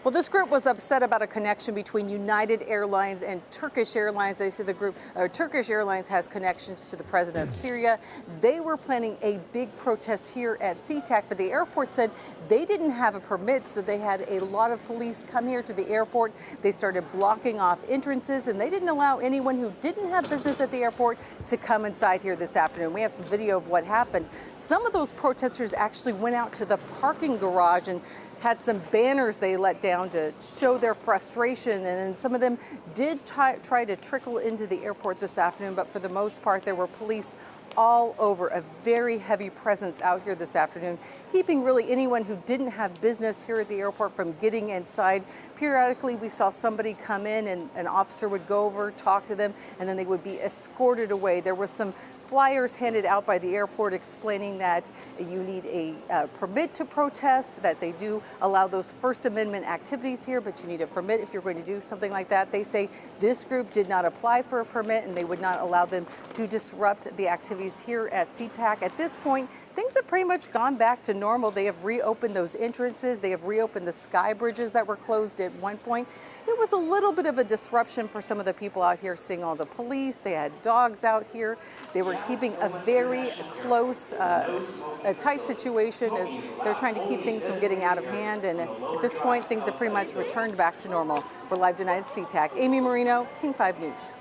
Well, this group was upset about a connection between United Airlines and Turkish Airlines. They say the group, Turkish Airlines, has connections to the president of Syria. They were planning a big protest here at Sea-Tac, but the airport said they didn't have a permit, so they had a lot of police come here to the airport. They started blocking off entrances, and they didn't allow anyone who didn't have business at the airport to come inside here this afternoon. We have some video of what happened. Some of those protesters actually went out to the parking garage and had some banners they let down to show their frustration, and then some of them did try to trickle into the airport this afternoon, but for the most part there were police all over, a very heavy presence out here this afternoon, keeping really anyone who didn't have business here at the airport from getting inside. Periodically we saw somebody come in and an officer would go over, talk to them, and then they would be escorted away. There was some flyers handed out by the airport explaining that you need a permit to protest, that they do allow those First Amendment activities here, but you need a permit if you're going to do something like that. They say this group did not apply for a permit and they would not allow them to disrupt the activities here at Sea-Tac. At this point, things have pretty much gone back to normal. They have reopened those entrances. They have reopened the sky bridges that were closed at one point. It was a little bit of a disruption for some of the people out here seeing all the police. They had dogs out here. They were keeping a very close, a tight situation as they're trying to keep things from getting out of hand. And at this point, things have pretty much returned back to normal. We're live tonight at Sea-Tac. Amy Marino, King 5 News.